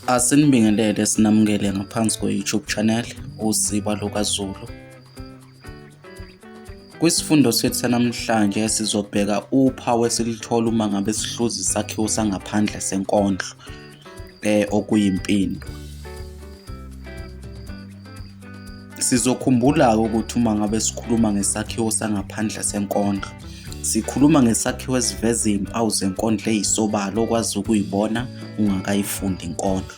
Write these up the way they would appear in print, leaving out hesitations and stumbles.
Asinibingelele sinamukele ngaphansi kwe-YouTube channel uZiba lukaZulu. Kwisifundo sethu sanamhlanje sizobheka uphawu esilithola uma ngabe sihluza isakhiwo sangaphandle senkondlo okuyimpindo. Sizokhumbula ukuthi uma ngabe sikhuluma ngesakhiwo sangaphandle senkondlo, sikhuluma ngesakhiwo esiveza izimpawu zenkondlo eyisobala okwazi ukuyibona ungakayifundi inkondlo.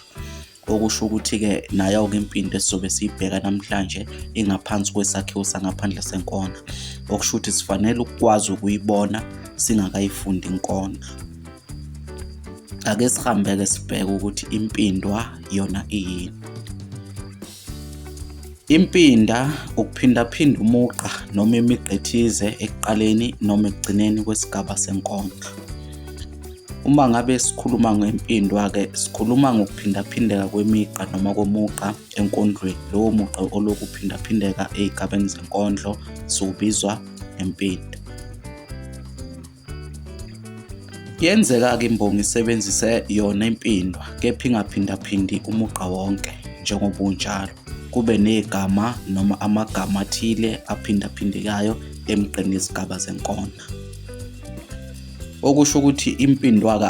Okusho ukuthi-ke nayo-ke impindo esizobe siyibheka namhlanje ingaphansi kwesakhiwo sangaphandle senkondlo. Okusho ukuthi sifanele ukwazi ukuyibona singakayifundi inkondlo. Ake sihambe-ke sibheke ukuthi impindwa yona iyini. Impinda ukuphindaphinda umugqa noma imigqa ethize ekuqaleni noma ekugcineni kwesigaba senkondlo. Uma ngabe sikhuluma ngempindwa-ke sikhuluma ngokuphindaphindeka kwemigqa noma komugqa enkondlweni. Lowo mugqa oloku uphindaphindeka ey'gabeni zenkondlo siwubizwa impinda. Kuyenzeka-ke imbongi isebenzise yona impindwa, kepha ingaphindaphindi umugqa wonke njengoba unjalo. Kube negama noma amagama athile aphindaphindekayo emigqeni yezigaba zenkondlo. Okusho ukuthi impindwa-ke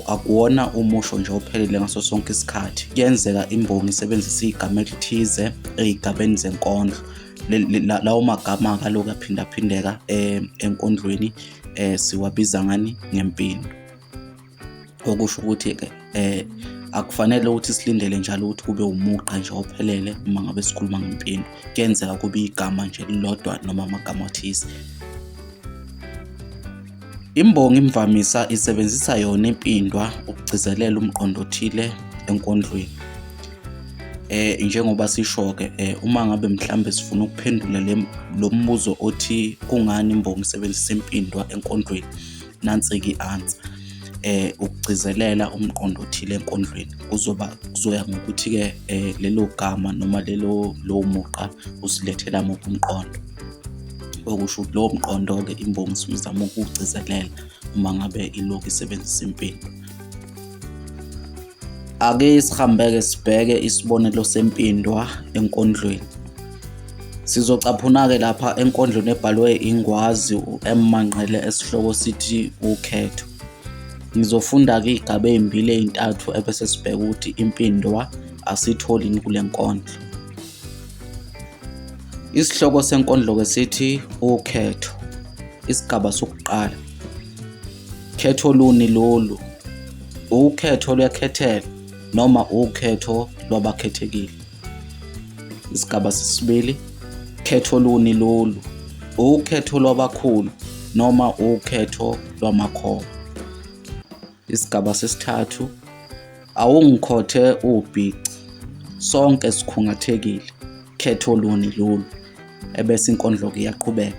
akuwona umusho nje ophelele ngaso sonke isikhathi. Kuyenzeka imbongi isebenzise igama elithize ey'gabeni zenkondlo. Lawo magama-ke aloku aphindaphindeka enkondlweni siwabiza ngani? Ngempindo. Okusho ukuthi-ke akufanele ukuthi silindele njalo ukuthi kube umugqa nje ophelele uma ngabe sikhuluma ngempindo. Kuyenzeka kube igama nje lilodwa noma amagama athize. Imbongi imvamisa isebenzisa yona impindwa ukugcizelela umqondo othile enkondlweni. Njengoba sisho-ke uma ngabe mhlambe sifuna ukuphendula lo mbuzo othi kungani imbongi isebenzisa impindwa enkondlweni, nansi-ke i-answer. Ukugcizelela umqondo othile enkondlweni kuzoya ngokuthi-ke lelo gama noma lowo mugqa usilethela muphi umqondo. Okusho ukuthi lowo mqondo-ke imbongi sizama ukuwugcizelela uma ngabe ilokhu isebenzisa impindo. Ake sihambe-ke sibheke isibonelo sempindwa enkondlweni. Sizocaphuna-ke lapha enkondlweni ebhalwe ingwazi Manqele esihloko sithi ukhetho. Ngizofunda-ke iy'gaba ey'mbili ey'ntathu ebese sibheka ukuthi impindwa asitholi kule nkondlo. Isihloko senkondlo-ke sithi ukhetho. Isigaba sokuqala. Khetho luni lolu? Ukhetho lwekhethelo noma ukhetho lwabakhethekile. Isigaba sesibili. Khetho luni lolu? Ukhetho lwabakhulu noma ukhetho lwamakhono. Isigaba sesithathu. Awungikhothe ubhici, sonke sikhungathekile. Khetho luni lolu? Ebese inkondlo-ke iyaqhubeka.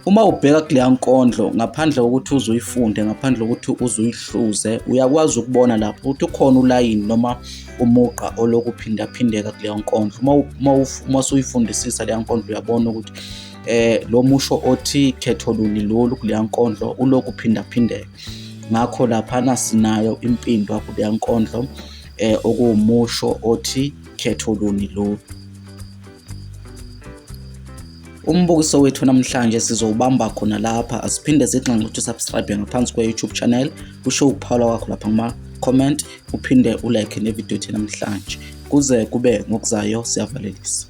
Uma ubheka kuleya nkondlo ngaphandle kokuthi uzuyifunde, ngaphandle kokuthi uzuyihluze, uyakwazi ukubona lapho ukuthi ukhona ulayini noma umugqa oloku uphindaphindeka kuleyo nkondlo. Uma usuyifundisisa leya nkondlo uyabona ukuthi lo musho othi khetho luni lolu kuleya nkondlo uloku uphindaphindeka. Ngakho laphana sinayo impindwa kuleya nkondlo okuwumusho othi khetho luni lolu. Umbukiso wethu namhlanje sizowubamba khona lapha. Asiphinde siqhamuke ukuthi subscribe ngaphansi kwe-YouTube channel. Usho ukuphawula kwakho lapha kuma-comment, uphinde ulike nevideo yethu namhlanje. Kuze kube ngokuzayo siyavalelisa.